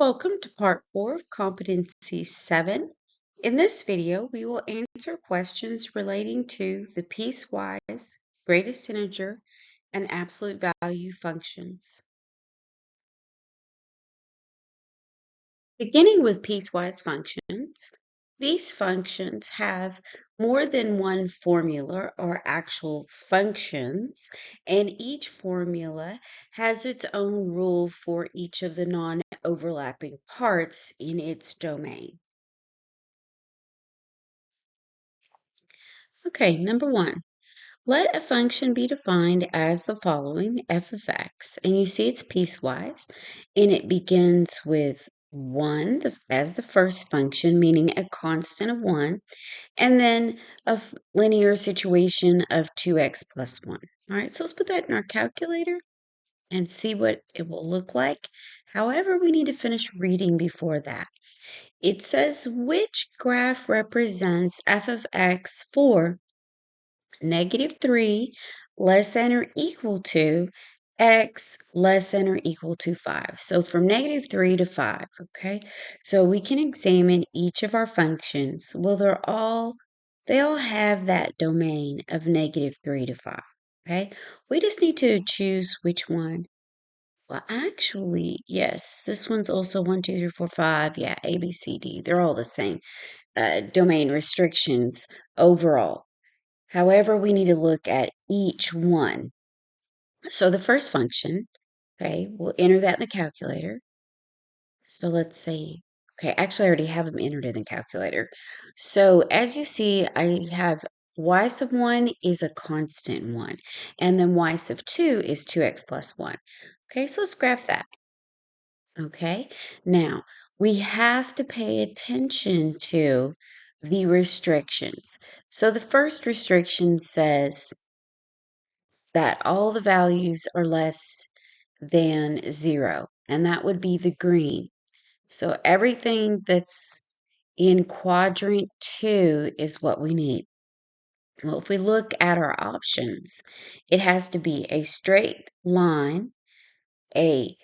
Welcome to part 4 of Competency 7. In this video, we will answer questions relating to the piecewise, greatest integer, and absolute value functions. Beginning with piecewise functions, these functions have more than one formula or actual functions, and each formula has its own rule for each of the non-overlapping parts in its domain. Okay, number 1. Let a function be defined as the following, f of x, and you see it's piecewise, and it begins with 1 as the first function, meaning a constant of 1, and then a linear situation of 2x plus 1. All right, so let's put that in our calculator and see what it will look like. However, we need to finish reading before that. It says which graph represents f of x for -3 less than or equal to x less than or equal to 5. So from -3 to 5, okay? So we can examine each of our functions. Well, they all have that domain of -3 to 5, okay? We just need to choose which one. Well, actually, yes, this one's also 1, 2, 3, 4, 5. Yeah, A, B, C, D. They're all the same domain restrictions overall. However, we need to look at each one. So the first function, okay, we'll enter that in the calculator. So let's say, okay, actually I already have them entered in the calculator. So as you see, I have y sub 1 is a constant 1, and then y sub 2 is 2x plus 1. Okay, so let's graph that. Okay, now we have to pay attention to the restrictions. So the first restriction says that all the values are less than 0, and that would be the green. So everything that's in quadrant 2 is what we need. Well, if we look at our options, it has to be a straight line, a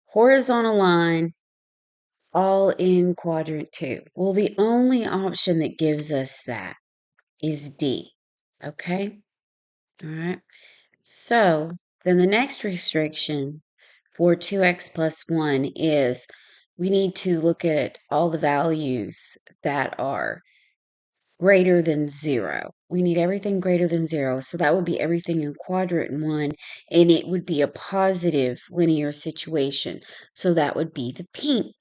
horizontal line, all in quadrant 2. Well, the only option that gives us that is D. Okay? All right. So then the next restriction for 2x plus 1 is we need to look at all the values that are greater than 0. We need everything greater than 0. So that would be everything in quadrant 1, and it would be a positive linear situation. So that would be the pink.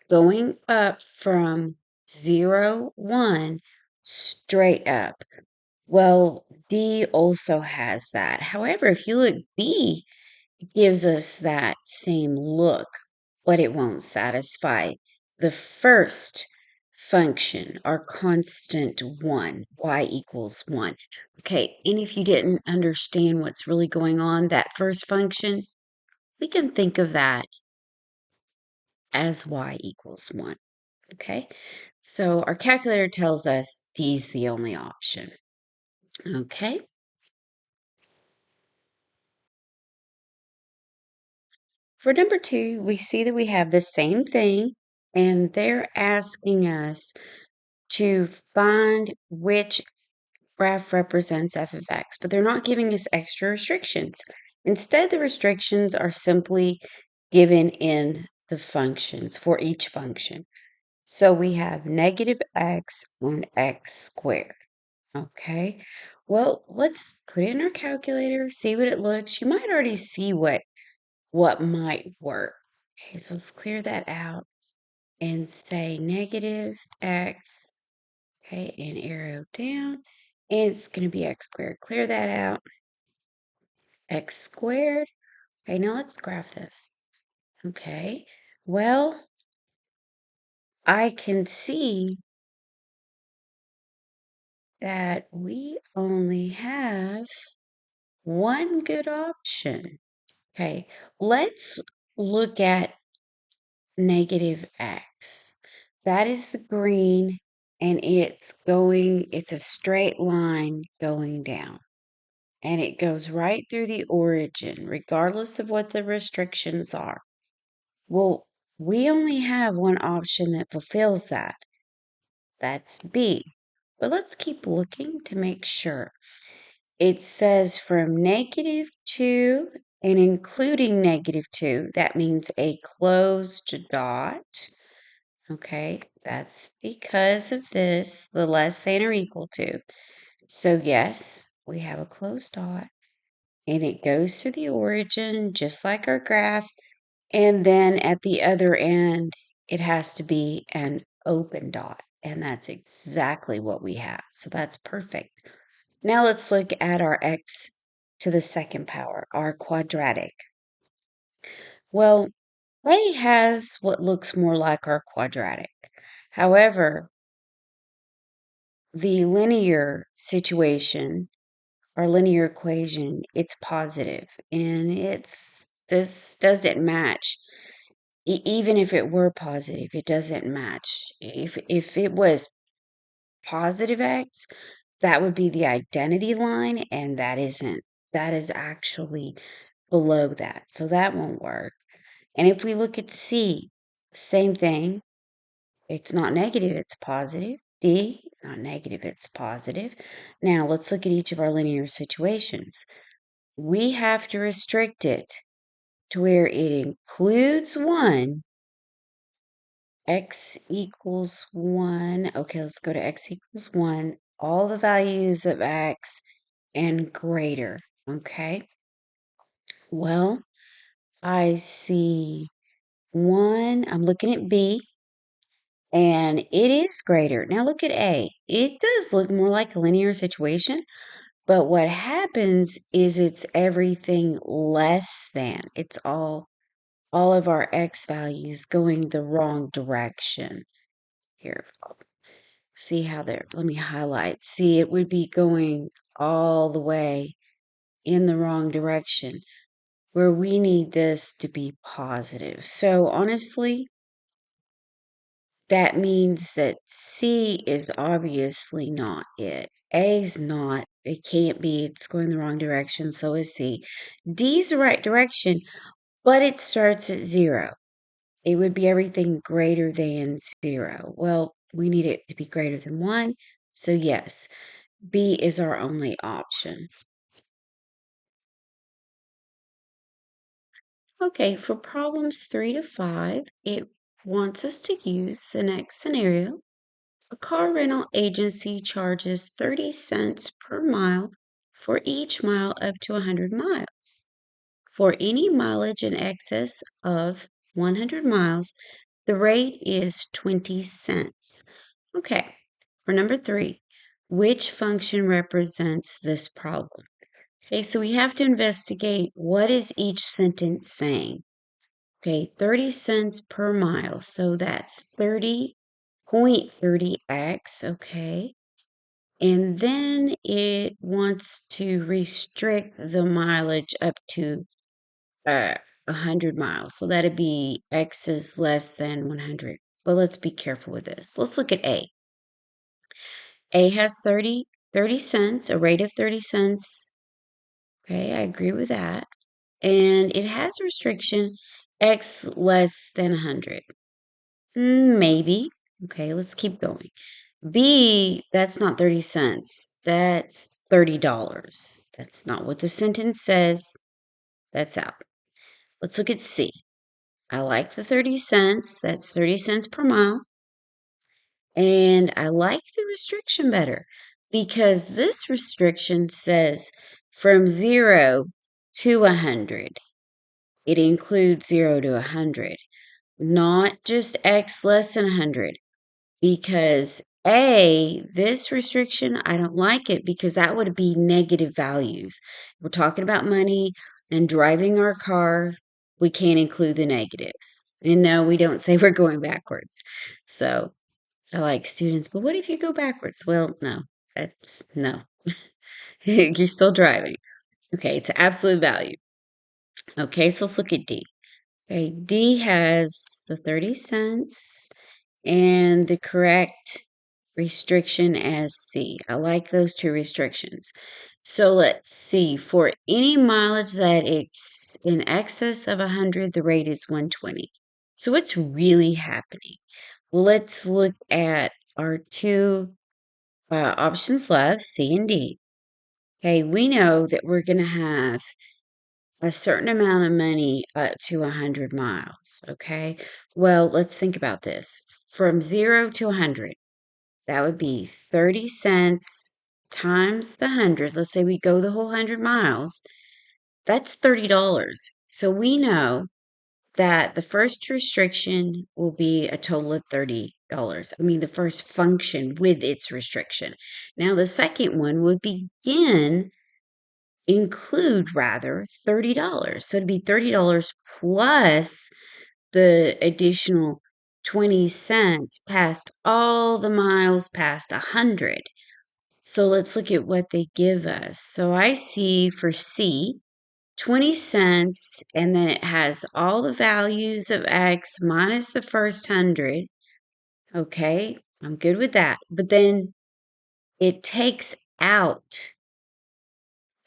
Going up from 0, 1, straight up. Well, D also has that. However, if you look, B gives us that same look, but it won't satisfy the first function, our constant 1, y equals 1. Okay, and if you didn't understand what's really going on, that first function, we can think of that as y equals 1. Okay, so our calculator tells us D is the only option. Okay. For number 2, we see that we have the same thing, and they're asking us to find which graph represents f of x, but they're not giving us extra restrictions. Instead, the restrictions are simply given in the functions for each function. So we have -x and x squared. Okay, well, let's put it in our calculator, see what it looks. You might already see what might work. Okay, so let's clear that out and say -x, okay, and arrow down, and it's going to be x squared. Clear that out. X squared. Okay, now let's graph this. Okay, well, I can see that we only have one good option. Okay, let's look at -x. That is the green, and it's a straight line going down. And it goes right through the origin, regardless of what the restrictions are. Well, We only have one option that fulfills that. That's B. But let's keep looking to make sure. It says from -2 and including -2. That means a closed dot. Okay, that's because of this, the less than or equal to. So yes, we have a closed dot and it goes to the origin just like our graph. And then at the other end, it has to be an open dot. And that's exactly what we have. So that's perfect. Now let's look at our x to the second power, our quadratic. Well, A has what looks more like our quadratic. However, the linear situation, our linear equation, it's positive, and this doesn't match. Even if it were positive, it doesn't match. If it was positive x, that would be the identity line, and that isn't. That is actually below that, so that won't work. And if we look at C, same thing. It's not negative, it's positive. D, not negative, it's positive. Now let's look at each of our linear situations. We have to restrict it to where it includes 1, x equals 1. Okay, let's go to x equals 1, all the values of x and greater. Okay, well, I see 1. I'm looking at B. And it is greater. Now look at A. It does look more like a linear situation, but what happens is it's everything less than. It's all of our x values going the wrong direction. Here, see how there, let me highlight. See, it would be going all the way in the wrong direction where we need this to be positive. So honestly, that means that C is obviously not it. A's not. It can't be. It's going the wrong direction. So is C. D's the right direction, but it starts at 0. It would be everything greater than 0. Well, we need it to be greater than 1. So yes, B is our only option. Okay, for problems 3 to 5, it wants us to use the next scenario. A car rental agency charges 30 cents per mile for each mile up to 100 miles. For any mileage in excess of 100 miles, the rate is 20 cents. Okay, for number 3, which function represents this problem? Okay, so we have to investigate what is each sentence saying. Okay, 30 cents per mile, so that's 30.30x, okay? And then it wants to restrict the mileage up to 100 miles. So that'd be x is less than 100. But let's be careful with this. Let's look at A. A has 30 cents, a rate of 30 cents. Okay, I agree with that. And it has a restriction x less than 100. Maybe. Okay, let's keep going. B, that's not 30 cents. That's $30. That's not what the sentence says. That's out. Let's look at C. I like the 30 cents. That's 30 cents per mile. And I like the restriction better because this restriction says from 0 to 100. It includes 0 to 100, not just x less than 100. Because this restriction, I don't like it because that would be negative values. We're talking about money and driving our car. We can't include the negatives. And no, we don't say we're going backwards. So I like students, but what if you go backwards? Well, no, that's no. You're still driving. Okay, it's absolute value. Okay, so let's look at D. Okay, D has the 30 cents and the correct restriction as C. I like those two restrictions. So let's see. For any mileage that is in excess of 100, the rate is 120. So what's really happening? Well, let's look at our two options left, C and D. Okay, we know that we're going to have a certain amount of money up to 100 miles. Okay, well, let's think about this. From 0 to 100, that would be 30 cents times the 100. Let's say we go the whole 100 miles. That's $30. So we know that the first restriction will be a total of $30. I mean, the first function with its restriction. Now, the second one would include rather $30. So it'd be $30 plus the additional 20 cents past all the miles past 100. So let's look at what they give us. So I see for C, 20 cents, and then it has all the values of X minus the first 100. Okay, I'm good with that. But then it takes out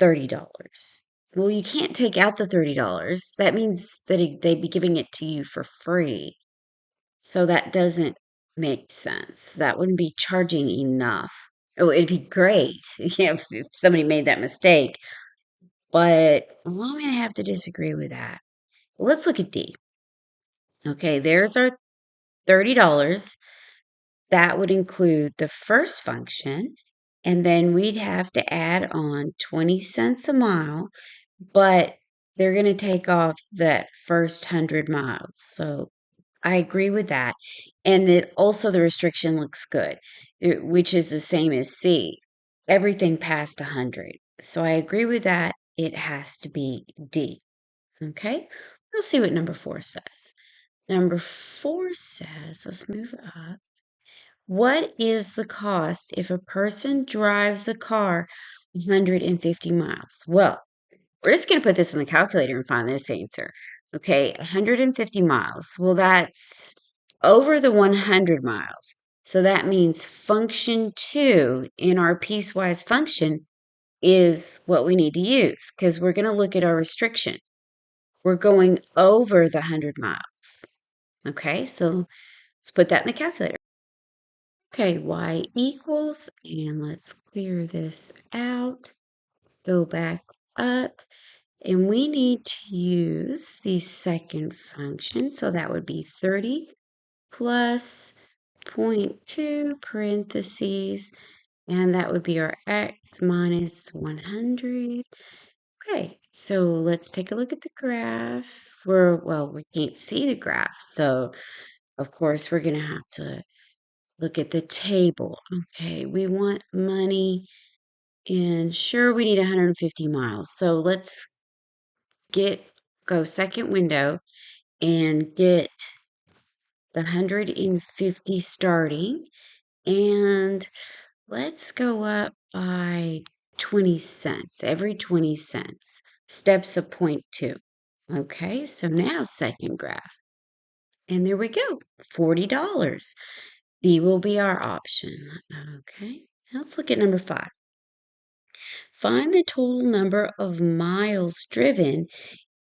$30. Well, you can't take out the $30. That means that they'd be giving it to you for free. So that doesn't make sense. That wouldn't be charging enough. Oh, it'd be great if somebody made that mistake. But well, I'm going to have to disagree with that. Let's look at D. Okay, there's our $30. That would include the first function. And then we'd have to add on 20 cents a mile, but they're going to take off that first 100 miles. So I agree with that. And it also, the restriction looks good, which is the same as C. Everything past 100. So I agree with that. It has to be D. Okay, we'll see what number 4 says. Number 4 says, let's move up. What is the cost if a person drives a car 150 miles? Well, we're just going to put this in the calculator and find this answer. Okay, 150 miles. Well, that's over the 100 miles. So that means function 2 in our piecewise function is what we need to use because we're going to look at our restriction. We're going over the 100 miles. Okay, so let's put that in the calculator. Okay, y equals, and let's clear this out. Go back up. And we need to use the second function. So that would be 30 plus 0.2 parentheses. And that would be our x minus 100. Okay, so let's take a look at the graph. Well, we can't see the graph. So, of course, we're going to have to look at the table. Okay, we want money. And sure, we need 150 miles. So let's go second window and get the 150 starting. And let's go up by 20 cents, every 20 cents, steps of 0.2. Okay, so now second graph. And there we go, $40. B will be our option. Okay, now let's look at number 5. Find the total number of miles driven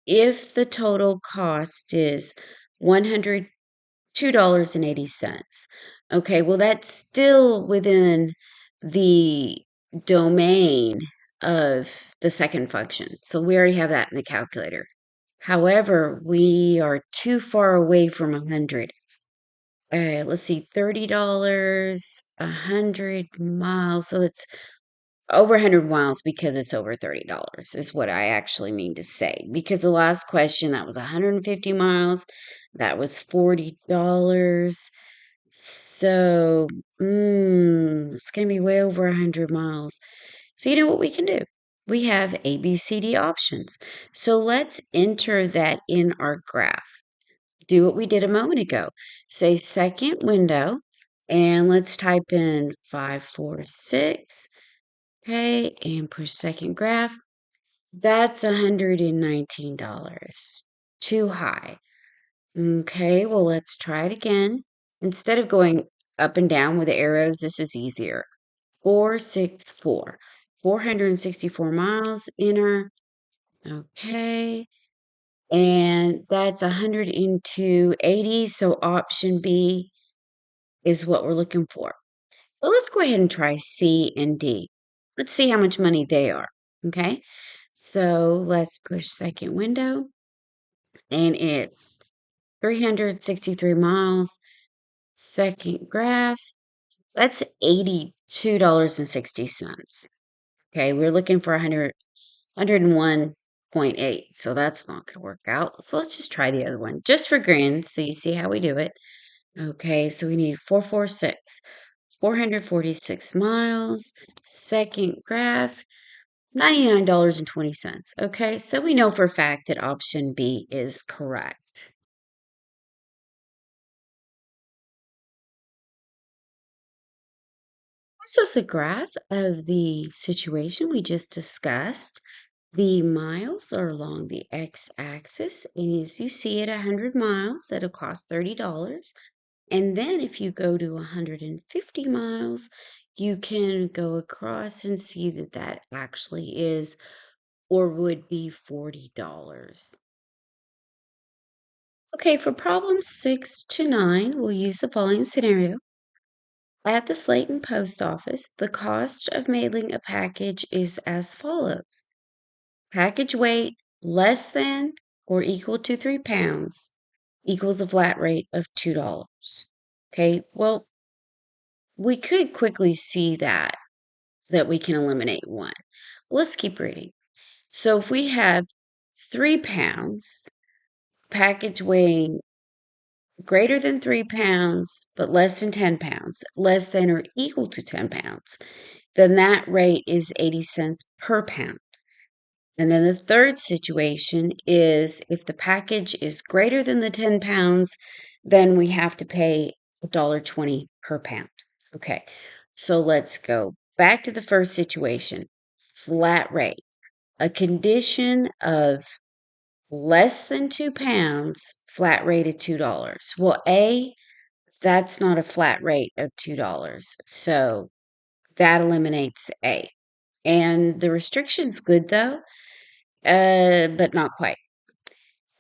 if the total cost is $102.80. Okay, well, that's still within the domain of the second function. So we already have that in the calculator. However, we are too far away from 100. Let's see, $30, 100 miles. So it's over 100 miles because it's over $30 is what I actually mean to say. Because the last question, that was 150 miles. That was $40. So, it's going to be way over 100 miles. So you know what we can do? We have A, B, C, D options. So let's enter that in our graph. Do what we did a moment ago. Say second window, and let's type in 546. Okay, and push second graph. That's $119. Too high. Okay, well, let's try it again. Instead of going up and down with the arrows, this is easier. 464. 464 miles, enter. Okay. and that's 100 into 80, so option B is what we're looking for. Well, let's go ahead and try C and D. Let's see how much money they are, okay? So let's push second window, and it's 363 miles. Second graph, that's $82.60. Okay, we're looking for 101.8, so that's not going to work out. So let's just try the other one, just for grins, so you see how we do it. Okay, so we need 446, 446 miles. Second graph, $99.20. Okay, so we know for a fact that option B is correct. This is a graph of the situation we just discussed. The miles are along the x-axis, and as you see at 100 miles, that'll cost $30. And then if you go to 150 miles, you can go across and see that that actually is or would be $40. Okay, for problems 6 to 9, we'll use the following scenario. At the Slayton Post Office, the cost of mailing a package is as follows. Package weight less than or equal to 3 pounds equals a flat rate of $2. Okay, well, we could quickly see that we can eliminate one. Let's keep reading. So if we have 3 pounds, package weighing greater than 3 pounds, but less than 10 pounds, less than or equal to 10 pounds, then that rate is 80 cents per pound. And then the third situation is if the package is greater than the 10 pounds, then we have to pay $1.20 per pound. Okay, so let's go back to the first situation. Flat rate. A condition of less than 2 pounds, flat rate of $2. Well, A, that's not a flat rate of $2. So that eliminates A. And the restriction's good though, but not quite.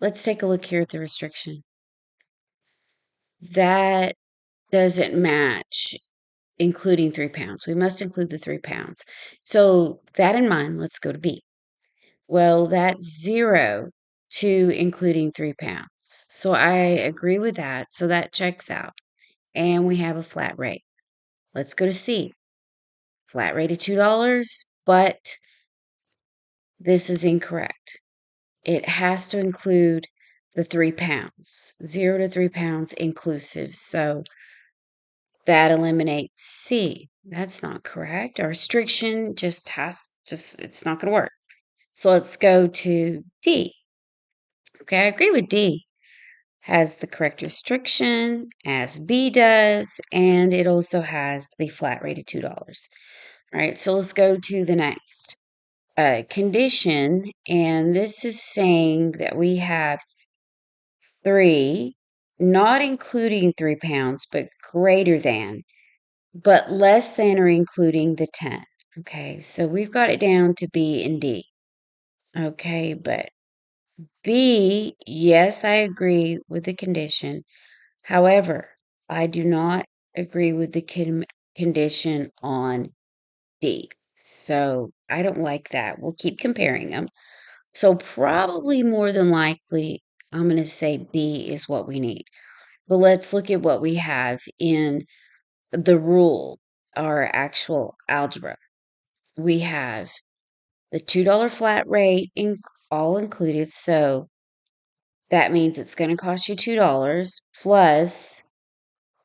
Let's take a look here at the restriction. That doesn't match including 3 pounds. We must include the 3 pounds. So that in mind, let's go to B. Well, that's 0 to including 3 pounds. So I agree with that. So that checks out. And we have a flat rate. Let's go to C. Flat rate of $2, but this is incorrect. It has to include the 3 pounds, 0 to 3 pounds inclusive. So that eliminates C. That's not correct. Our restriction it's not going to work. So let's go to D. Okay, I agree with D. Has the correct restriction as B does, and it also has the flat rate of $2. All right, so let's go to the next condition, and this is saying that we have 3, not including 3 pounds, but greater than, but less than or including the 10. Okay, so we've got it down to B and D. Okay, but B, yes, I agree with the condition. However, I do not agree with the condition on D. So I don't like that. We'll keep comparing them. So probably more than likely, I'm going to say B is what we need. But let's look at what we have in the rule, our actual algebra. We have the $2 flat rate all included. So that means it's going to cost you $2 plus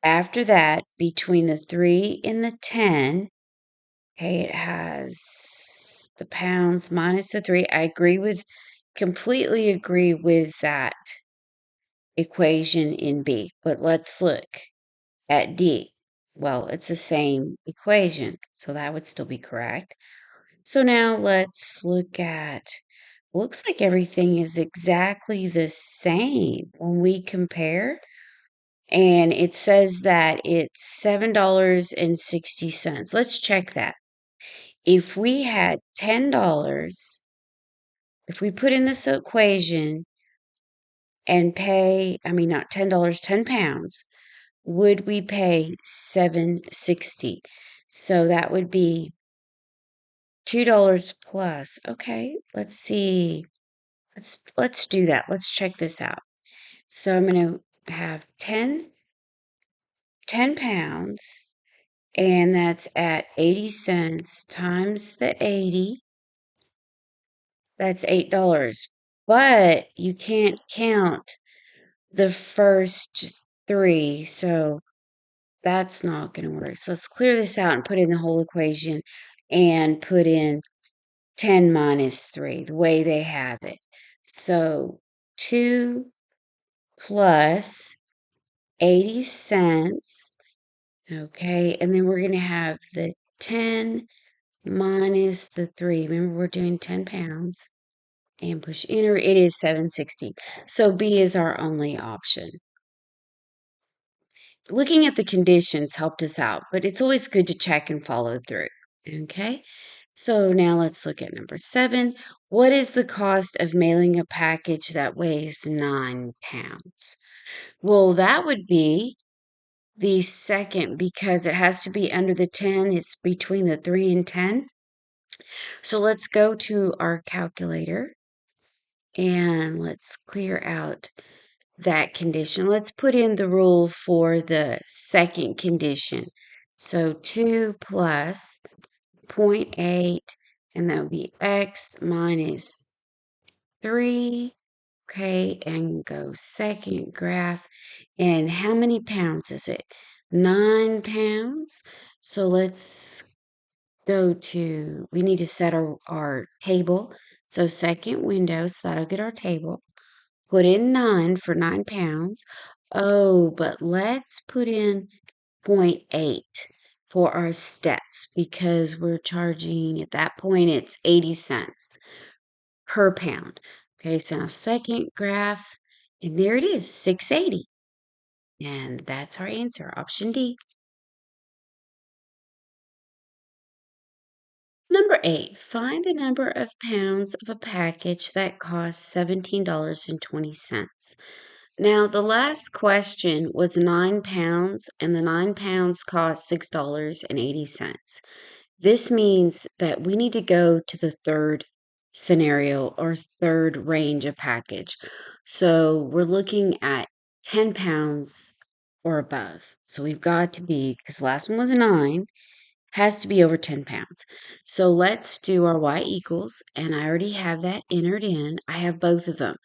after that, between the 3 and the 10, okay, it has the pounds minus the 3. I completely agree with that equation in B. But let's look at D. Well, it's the same equation, so that would still be correct. So now let's look at, looks like everything is exactly the same when we compare. And it says that it's $7.60. Let's check that. If we had $10, if we put in this equation and pay, not $10, 10 pounds, would we pay $7.60? So that would be $2 plus. Okay, let's see. Let's do that. Let's check this out. So I'm going to have 10 pounds, and that's at 80 cents times the 80. That's $8. But you can't count the first three, so that's not going to work. So let's clear this out and put in the whole equation and put in 10 minus 3, the way they have it. So 2 plus 80 cents. Okay, and then we're going to have the 10 minus the 3. Remember, we're doing 10 pounds. And push enter. It is 760. So B is our only option. Looking at the conditions helped us out, but it's always good to check and follow through. Okay, so now let's look at number 7. What is the cost of mailing a package that weighs 9 pounds? Well, that would be the second, because it has to be under the 10. It's between the 3 and 10. So let's go to our calculator and let's clear out that condition. Let's put in the rule for the second condition. So 2 plus 0.8, and that would be x minus 3. Okay, and go second graph. And how many pounds is it? 9 pounds. So let's go to, we need to set our table. So second window, so that'll get our table. Put in 9 for 9 pounds. Oh, but let's put in 0.8 for our steps, because we're charging, at that point, it's 80 cents per pound. Okay, so now second graph, and there it is, 680. And that's our answer, option D. Number 8, find the number of pounds of a package that costs $17.20. Now, the last question was 9 pounds, and the 9 pounds cost $6.80. This means that we need to go to the third scenario or third range of package. So we're looking at 10 pounds or above. So we've got to be, because the last one was 9, has to be over 10 pounds. So let's do our y equals, and I already have that entered in. I have both of them.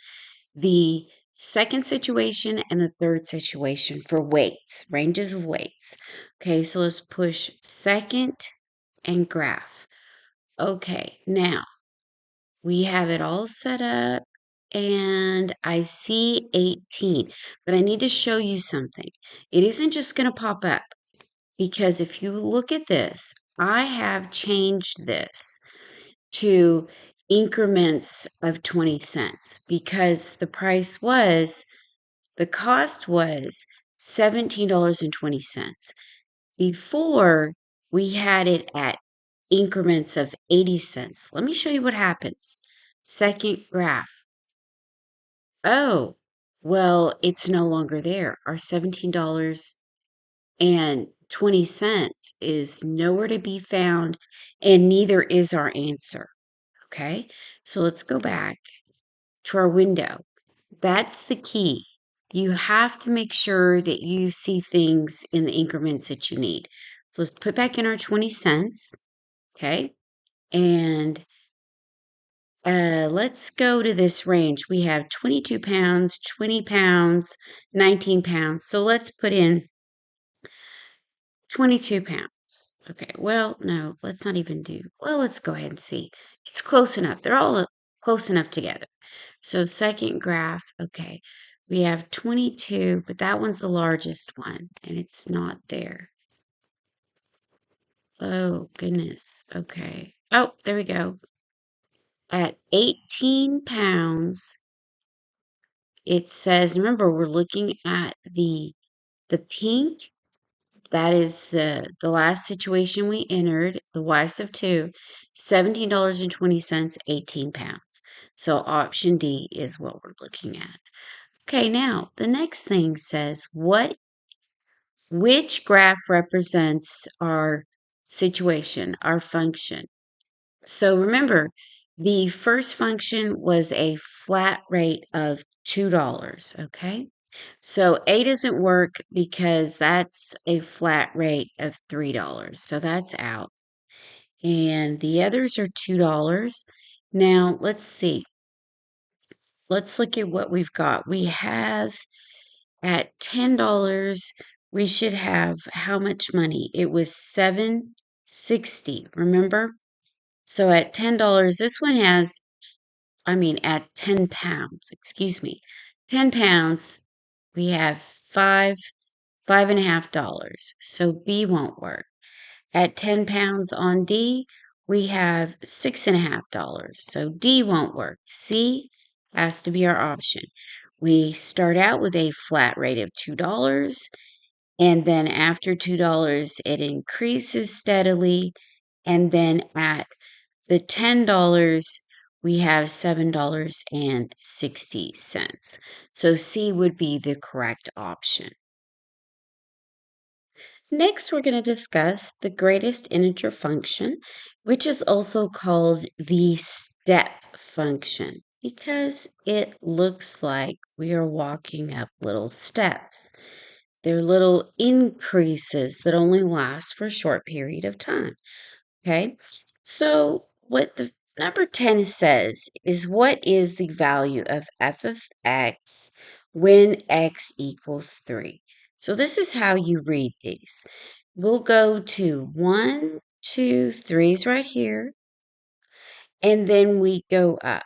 The second situation and the third situation for weights, ranges of weights. Okay, so let's push second and graph. Okay, now we have it all set up and I see 18, but I need to show you something. It isn't just going to pop up, because if you look at this, I have changed this to increments of 20 cents, because the cost was $17.20. Before, we had it at increments of 80 cents. Let me show you what happens. Second graph. Oh, well, it's no longer there. Our $17.20 is nowhere to be found, and neither is our answer. Okay, so let's go back to our window. That's the key. You have to make sure that you see things in the increments that you need. So let's put back in our 20 cents. Okay, and let's go to this range. We have 22 pounds, 20 pounds, 19 pounds. So let's put in 22 pounds. Okay, well, no, let's not even do. Well, let's go ahead and see. It's close enough. They're all close enough together. So second graph, okay, we have 22, but that one's the largest one, and it's not there. Oh, goodness. Okay. Oh, there we go. At 18 pounds, it says, remember, we're looking at the pink. That is the last situation we entered, the y sub 2, $17.20, 18 pounds. So option D is what we're looking at. Okay, now the next thing says which graph represents our situation, our function. So remember, the first function was a flat rate of $2, okay? So A doesn't work because that's a flat rate of $3. So that's out. And the others are $2. Now, let's see. Let's look at what we've got. We have at $10, we should have how much money? It was $7.60, remember? So at $10, this one has, at 10 pounds, excuse me, 10 pounds, we have five and a half dollars. So B won't work. At 10 pounds on D, we have $6.50. So D won't work. C has to be our option. We start out with a flat rate of $2, and then after $2, it increases steadily. And then at the $10, we have $7.60. So C would be the correct option. Next, we're going to discuss the greatest integer function, which is also called the step function because it looks like we are walking up little steps. They're little increases that only last for a short period of time. Okay, so what the number 10 says is what is the value of f of x when x equals 3? So this is how you read these. We'll go to 1, 2, 3's right here, and then we go up.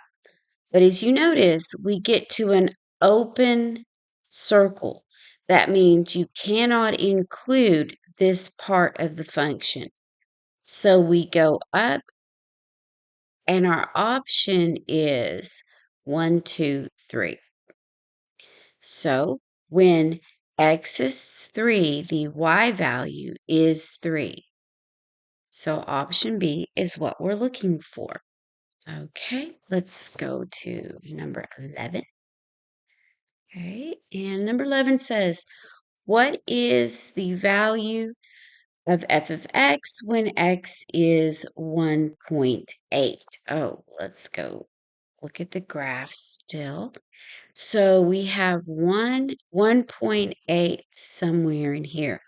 But as you notice, we get to an open circle. That means you cannot include this part of the function. So we go up, and our option is 1, 2, 3. So when x is 3, the y value is 3. So option B is what we're looking for. Okay, let's go to number 11. Okay, and number 11 says, what is the value of f of x when x is 1.8? Oh, let's go look at the graph still. So we have 1.8 somewhere in here.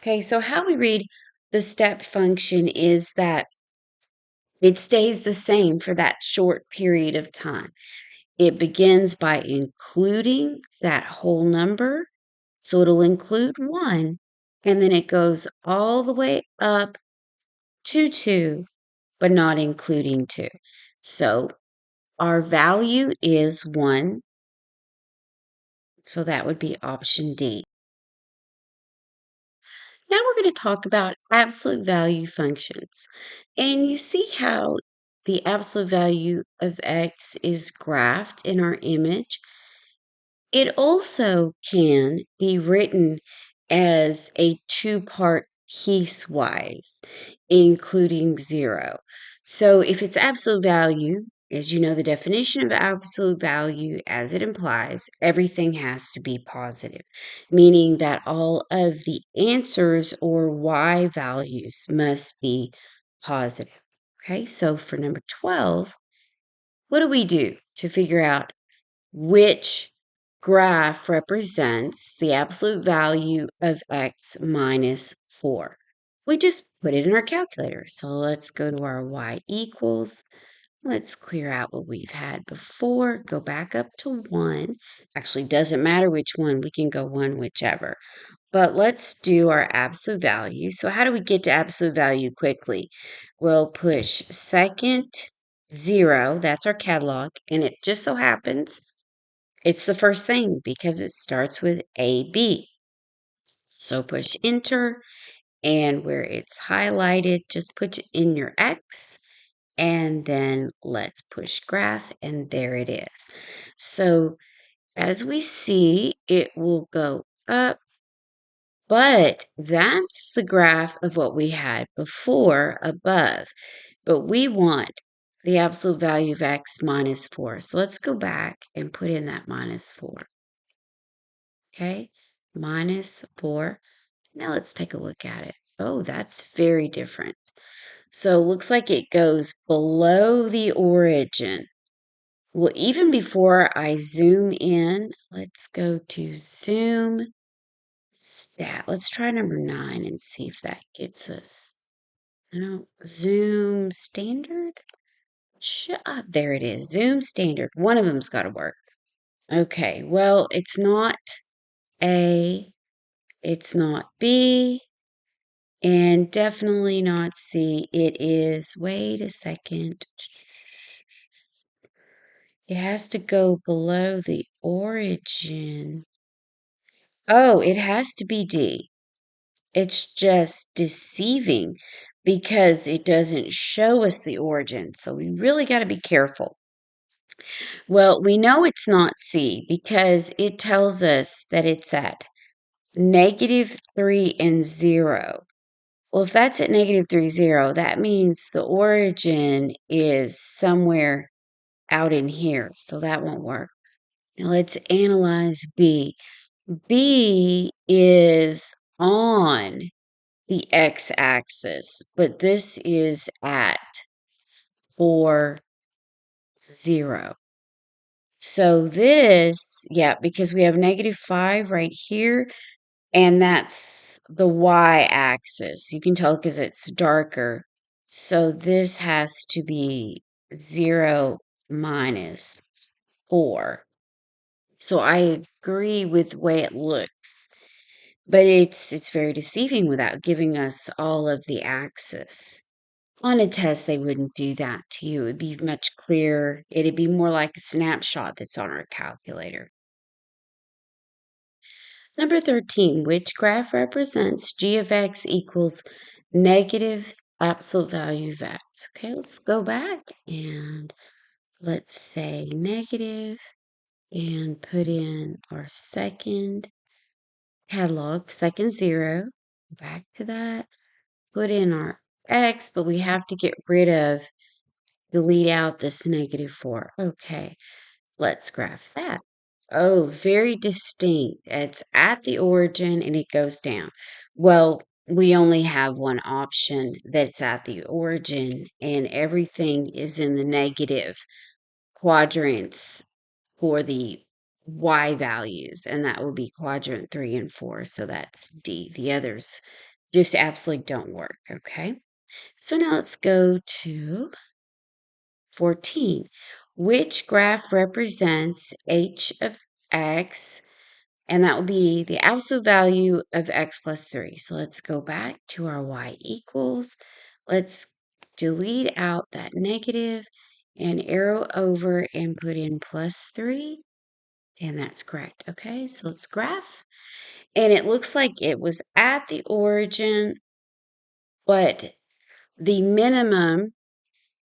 Okay, so how we read the step function is that it stays the same for that short period of time. It begins by including that whole number. So it'll include 1, and then it goes all the way up to 2, but not including 2. So our value is 1. So that would be option D. Now we're going to talk about absolute value functions. And you see how the absolute value of x is graphed in our image. It also can be written as a two-part piecewise, including 0. So if it's absolute value, as you know, the definition of absolute value, as it implies, everything has to be positive, meaning that all of the answers or y values must be positive. Okay, so for number 12, what do we do to figure out which graph represents the absolute value of x minus 4? We just put it in our calculator. So let's go to our y equals. Let's clear out what we've had before. Go back up to 1. Actually, doesn't matter which one. We can go 1 whichever. But let's do our absolute value. So how do we get to absolute value quickly? We'll push second 0. That's our catalog. And it just so happens it's the first thing because it starts with AB. So push enter, and where it's highlighted, just put in your X, and then let's push graph, and there it is. So as we see, it will go up, but that's the graph of what we had before above. But we want the absolute value of x minus 4. So let's go back and put in that minus 4. okay? Minus 4. Now let's take a look at it. Oh, that's very different. So it looks like it goes below the origin. Well, even before I zoom in, let's go to zoom stat. Let's try number 9 and see if that gets us. No, zoom standard? There it is. Zoom standard. One of them's got to work. Okay, well, it's not A, it's not B, and definitely not C. It is, wait a second. It has to go below the origin. Oh, it has to be D. It's just deceiving because it doesn't show us the origin. So we really got to be careful. Well, we know it's not C because it tells us that it's at -3 and 0. Well, if that's at -3, 0, that means the origin is somewhere out in here. So that won't work. Now let's analyze B. B is on the x-axis, but this is at 4, 0. So this, yeah, because we have -5 right here, and that's the y-axis. You can tell because it's darker. So this has to be 0 minus 4. So I agree with the way it looks, but it's very deceiving without giving us all of the axis. On a test, they wouldn't do that to you. It'd be much clearer. It'd be more like a snapshot that's on our calculator. Number 13, which graph represents g of x equals negative absolute value of x? Okay, let's go back and let's say negative and put in our second catalog, second 0. Back to that. Put in our x, but we have to get rid of, delete out this -4. Okay, let's graph that. Oh, very distinct. It's at the origin and it goes down. Well, we only have one option that's at the origin, and everything is in the negative quadrants for the y values, and that would be quadrant 3 and 4. So that's D. The others just absolutely don't work. Okay. So now let's go to 14. Which graph represents h of x? And that will be the absolute value of x plus 3. So let's go back to our y equals. Let's delete out that negative and arrow over and put in plus 3. And that's correct. Okay, so let's graph. And it looks like it was at the origin, but the minimum,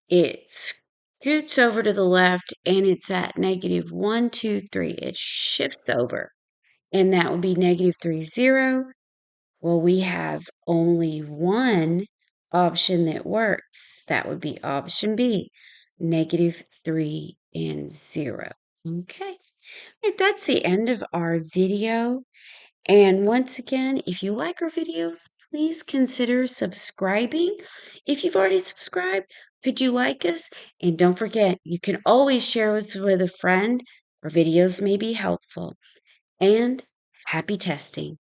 it scoots over to the left and it's at -1, 2, 3. It shifts over, and that would be -3, 0. Well, we have only one option that works. That would be option B, -3 and 0. Okay, right, that's the end of our video. And once again, if you like our videos, please consider subscribing. If you've already subscribed, could you like us? And don't forget, you can always share us with a friend. Our videos may be helpful. And happy testing.